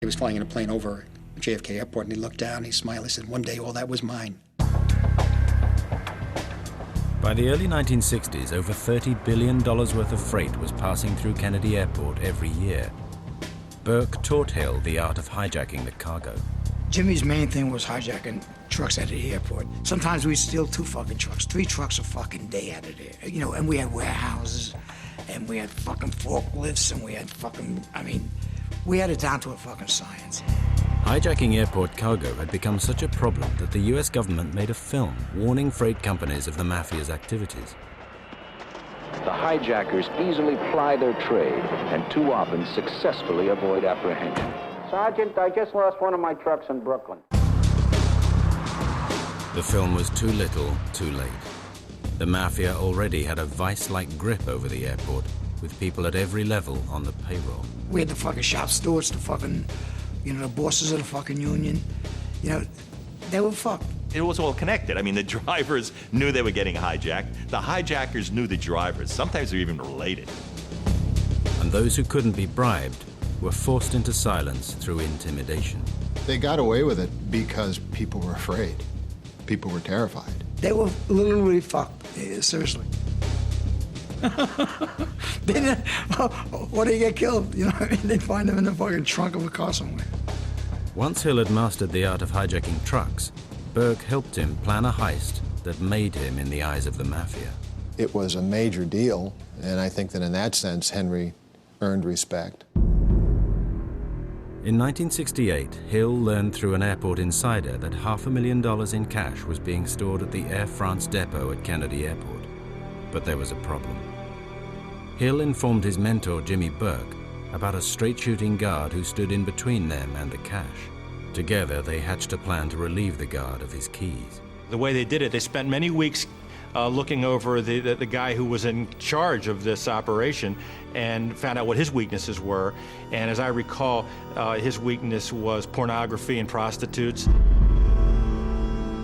He was flying in a plane over JFK Airport, and he looked down, he smiled, he said, "One day all that was mine." By the early 1960s, over $30 billion worth of freight was passing through Kennedy Airport every year. Burke taught Hill the art of hijacking the cargo. Jimmy's main thing was hijacking trucks out of the airport. Sometimes we'd steal 2 fucking trucks, 3 trucks a fucking day out of there. You know, and we had warehouses, and we had fucking forklifts, and we had fucking, I mean, we had it down to a fucking science. Hijacking airport cargo had become such a problem that the US government made a film warning freight companies of the mafia's activities. The hijackers easily ply their trade and too often successfully avoid apprehension. Sergeant, I just lost one of my trucks in Brooklyn. The film was too little, too late. The mafia already had a vice-like grip over the airport, with people at every level on the payroll. We had the fucking shop stewards, the fucking, you know, the bosses of the fucking union. You know, they were fucked. It was all connected. I mean, the drivers knew they were getting hijacked. The hijackers knew the drivers. Sometimes they're even related. And those who couldn't be bribed were forced into silence through intimidation. They got away with it because people were afraid. People were terrified. They were literally fucked, seriously. They didn't, what do you get killed? You know what I mean? They'd find them in the fucking trunk of a car somewhere. Once Hill had mastered the art of hijacking trucks, Burke helped him plan a heist that made him in the eyes of the mafia. It was a major deal, and I think that in that sense, Henry earned respect. In 1968, Hill learned through an airport insider that $500,000 in cash was being stored at the Air France depot at Kennedy Airport. But there was a problem. Hill informed his mentor, Jimmy Burke, about a straight-shooting guard who stood in between them and the cash. Together, they hatched a plan to relieve the guard of his keys. The way they did it, they spent many weeks looking over the guy who was in charge of this operation and found out what his weaknesses were. And as I recall, his weakness was pornography and prostitutes.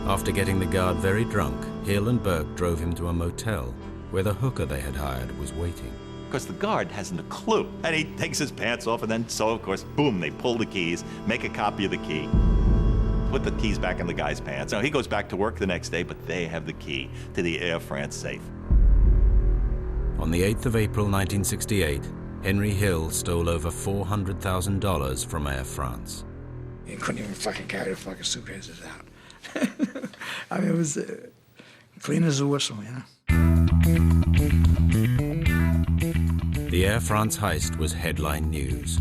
After getting the guard very drunk, Hill and Burke drove him to a motel where the hooker they had hired was waiting. Because the guard hasn't a clue. And he takes his pants off, and then, so of course, boom, they pull the keys, make a copy of the key, put the keys back in the guy's pants. Now, he goes back to work the next day, but they have the key to the Air France safe. On the 8th of April 1968, Henry Hill stole over $400,000 from Air France. You couldn't even fucking carry the fucking suitcases out. I mean, it was clean as a whistle, you know? The Air France heist was headline news.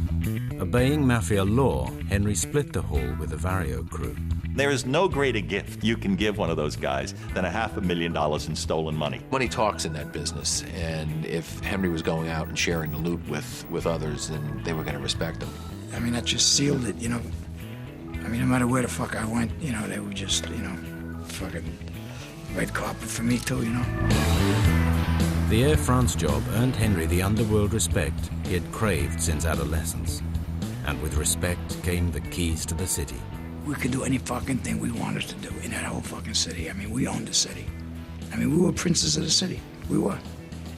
Obeying mafia law, Henry split the haul with the Vario crew. There is no greater gift you can give one of those guys than $500,000 in stolen money. Money talks in that business, and if Henry was going out and sharing the loot with others, then they were going to respect him. I mean, that just sealed it, you know? I mean, no matter where the fuck I went, you know, they were just, you know, fucking red carpet for me too, you know? The Air France job earned Henry the underworld respect he had craved since adolescence. And with respect came the keys to the city. We could do any fucking thing we wanted to do in that whole fucking city. I mean, we owned the city. I mean, we were princes of the city. We were.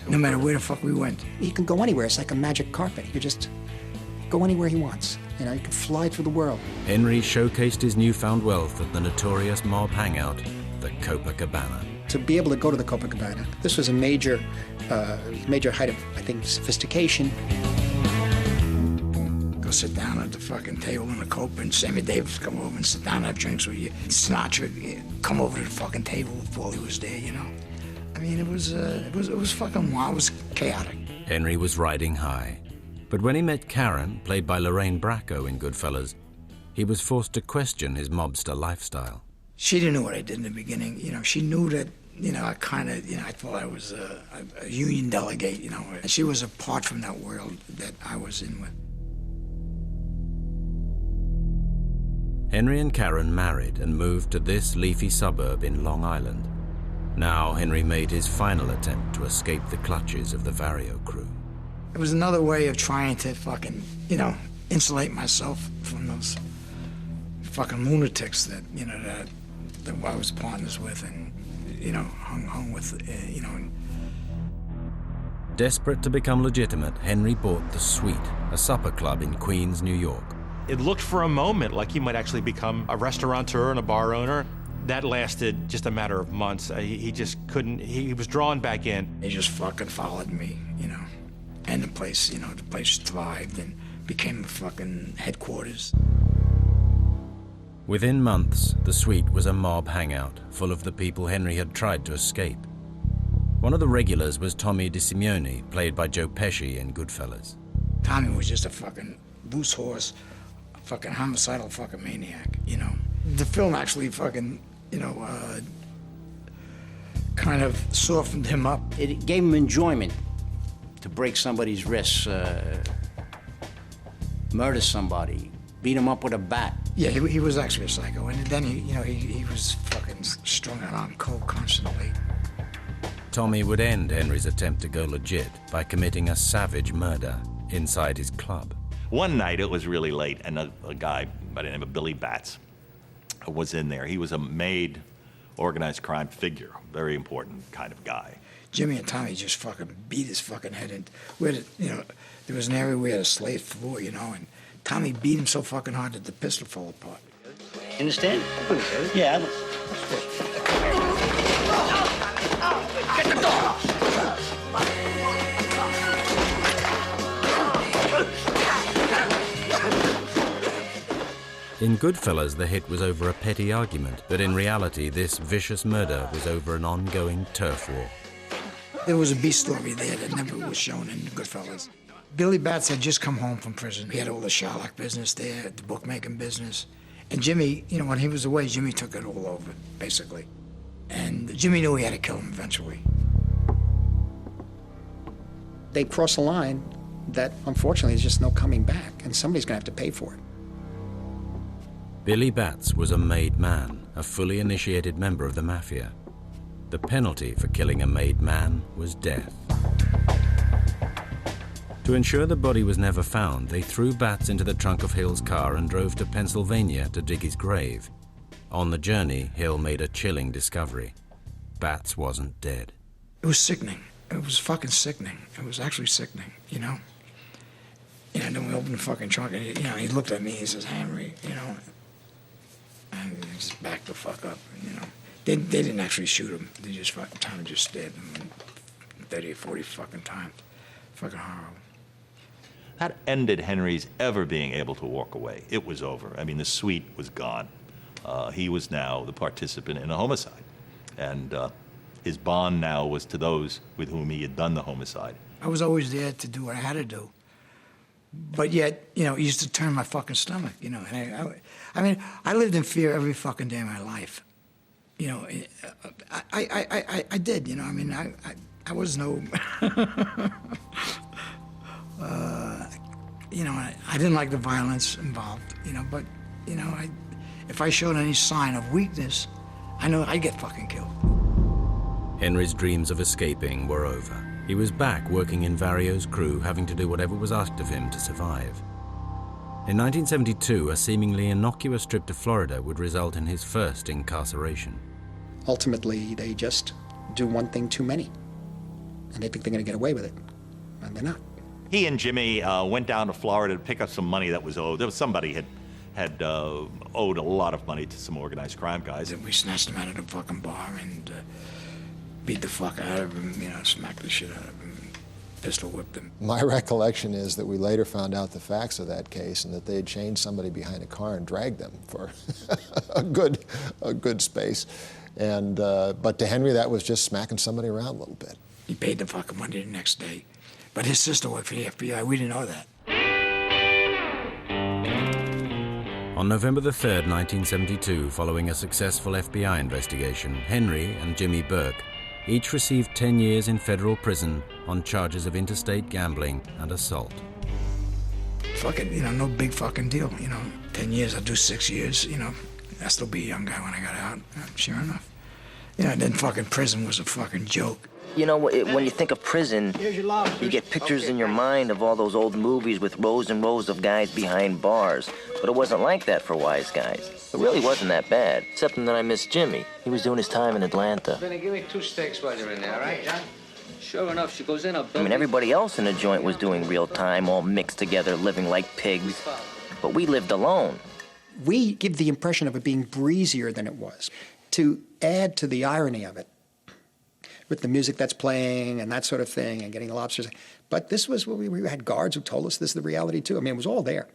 No matter where the fuck we went. He can go anywhere. It's like a magic carpet. He could just go anywhere he wants. You know, he could fly through the world. Henry showcased his newfound wealth at the notorious mob hangout, the Copacabana. To be able to go to the Copacabana, this was a major height of, I think, sophistication. Go sit down at the fucking table in the Copa, and Sammy Davis come over and sit down and have drinks with you. Sinatra come over to the fucking table while he was there, you know. I mean, it was fucking wild. It was chaotic. Henry was riding high, but when he met Karen, played by Lorraine Bracco in Goodfellas, he was forced to question his mobster lifestyle. She didn't know what I did in the beginning. You know, she knew that, you know, I kind of, you know, I thought I was a union delegate, you know. And she was apart from that world that I was in with. Henry and Karen married and moved to this leafy suburb in Long Island. Now Henry made his final attempt to escape the clutches of the Vario crew. It was another way of trying to fucking, you know, insulate myself from those fucking lunatics that, you know, that I was partners with and, you know, hung with, you know. Desperate to become legitimate, Henry bought The Suite, a supper club in Queens, New York. It looked for a moment like he might actually become a restaurateur and a bar owner. That lasted just a matter of months. He just couldn't, he was drawn back in. He just fucking followed me, you know. And the place, you know, the place thrived and became the fucking headquarters. Within months, the suite was a mob hangout full of the people Henry had tried to escape. One of the regulars was Tommy DeSimeone, played by Joe Pesci in Goodfellas. Tommy was just a fucking loose horse, a fucking homicidal fucking maniac, you know. The film actually fucking, you know, kind of softened him up. It gave him enjoyment to break somebody's wrists, murder somebody, beat him up with a bat. Yeah, he was actually a psycho, and then he was fucking strung out on coke constantly. Tommy would end Henry's attempt to go legit by committing a savage murder inside his club. One night, it was really late, and a guy by the name of Billy Batts was in there. He was a made organized crime figure, very important kind of guy. Jimmy and Tommy just fucking beat his fucking head in. There was an area where we had a slate floor, you know, and Tommy beat him so fucking hard that the pistol fell apart. You understand? Yeah. Get the door! In Goodfellas, the hit was over a petty argument, but in reality, this vicious murder was over an ongoing turf war. There was a B story there that never was shown in Goodfellas. Billy Batts had just come home from prison. He had all the Sherlock business there, the bookmaking business. And Jimmy, you know, when he was away, Jimmy took it all over, basically. And Jimmy knew he had to kill him eventually. They crossed a line that, unfortunately, there's just no coming back, and somebody's gonna have to pay for it. Billy Batts was a made man, a fully initiated member of the mafia. The penalty for killing a made man was death. To ensure the body was never found, they threw Batts into the trunk of Hill's car and drove to Pennsylvania to dig his grave. On the journey, Hill made a chilling discovery. Batts wasn't dead. It was sickening. It was fucking sickening. It was actually sickening, you know? And then we opened the fucking trunk, and he looked at me, he says, Henry, you know, and he just backed the fuck up, you know. They didn't actually shoot him. They just fucking, Tommy just stabbed him 30 or 40 fucking times. Fucking horrible. That ended Henry's ever being able to walk away. It was over. I mean, the suite was gone. He was now the participant in a homicide. And his bond now was to those with whom he had done the homicide. I was always there to do what I had to do. But yet, you know, it used to turn my fucking stomach, you know. And I mean, I lived in fear every fucking day of my life. You know, I did, you know. I mean, I was no... you know, I didn't like the violence involved, you know, but, you know, if I showed any sign of weakness, I know I'd get fucking killed. Henry's dreams of escaping were over. He was back working in Vario's crew, having to do whatever was asked of him to survive. In 1972, a seemingly innocuous trip to Florida would result in his first incarceration. Ultimately, they just do one thing too many, and they think they're going to get away with it, and they're not. He and Jimmy went down to Florida to pick up some money that was owed. There was somebody had owed a lot of money to some organized crime guys. And we snatched him out of the fucking bar and beat the fuck out of him, you know, smacked the shit out of him, pistol whipped him. My recollection is that we later found out the facts of that case and that they had chained somebody behind a car and dragged them for a good space. And but to Henry, that was just smacking somebody around a little bit. He paid the fucking money the next day. But his sister worked for the FBI. We didn't know that. On November the 3rd, 1972, following a successful FBI investigation, Henry and Jimmy Burke each received 10 years in federal prison on charges of interstate gambling and assault. Fucking, you know, no big fucking deal, you know. 10 years, I'll do 6 years, you know. I'll still be a young guy when I got out, sure enough. You know, and then fucking prison was a fucking joke. You know, when you think of prison, you get pictures in your mind of all those old movies with rows and rows of guys behind bars. But it wasn't like that for Wise Guys. It really wasn't that bad, except that I missed Jimmy. He was doing his time in Atlanta. Give me 2 steaks while you're in there, all right, John? Sure enough, she goes in. I mean, everybody else in the joint was doing real time, all mixed together, living like pigs. but we lived alone. We give the impression of it being breezier than it was. To add to the irony of it, with the music that's playing and that sort of thing, and getting lobsters. But this was what we had guards who told us this is the reality too. I mean, it was all there.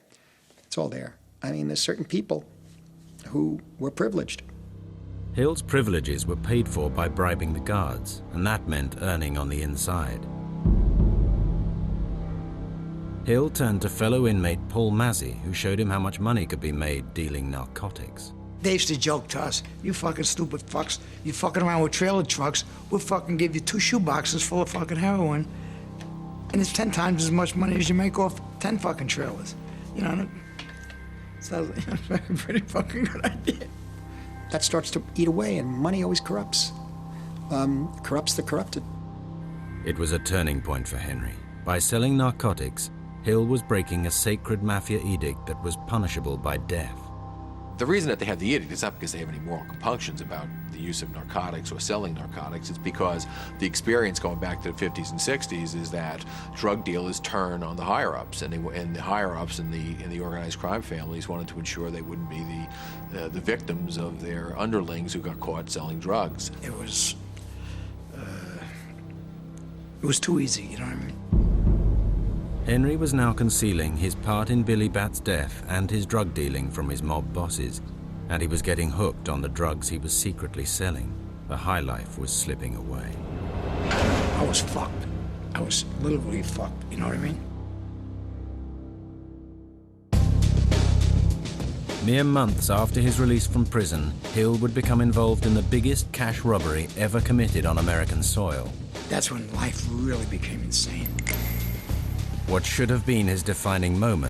It's all there. I mean, there's certain people who were privileged. Hill's privileges were paid for by bribing the guards, and that meant earning on the inside. Hill turned to fellow inmate Paul Mazzy, who showed him how much money could be made dealing narcotics. They used to joke to us, you fucking stupid fucks, you fucking around with trailer trucks, we'll fucking give you 2 shoeboxes full of fucking heroin, and it's 10 times as much money as you make off 10 fucking trailers. You know, sounds like a pretty fucking good idea. That starts to eat away, and money always corrupts. Corrupts the corrupted. It was a turning point for Henry. By selling narcotics, Hill was breaking a sacred mafia edict that was punishable by death. The reason that they have the edict is not because they have any moral compunctions about the use of narcotics or selling narcotics. It's because the experience going back to the 50s and 60s is that drug dealers turn on the higher-ups, and the higher-ups in the organized crime families wanted to ensure they wouldn't be the victims of their underlings who got caught selling drugs. It was too easy, you know what I mean? Henry was now concealing his part in Billy Bat's death and his drug dealing from his mob bosses, and he was getting hooked on the drugs he was secretly selling. The high life was slipping away. I was fucked. I was literally fucked, you know what I mean? Mere months after his release from prison, Hill would become involved in the biggest cash robbery ever committed on American soil. That's when life really became insane. What should have been his defining moment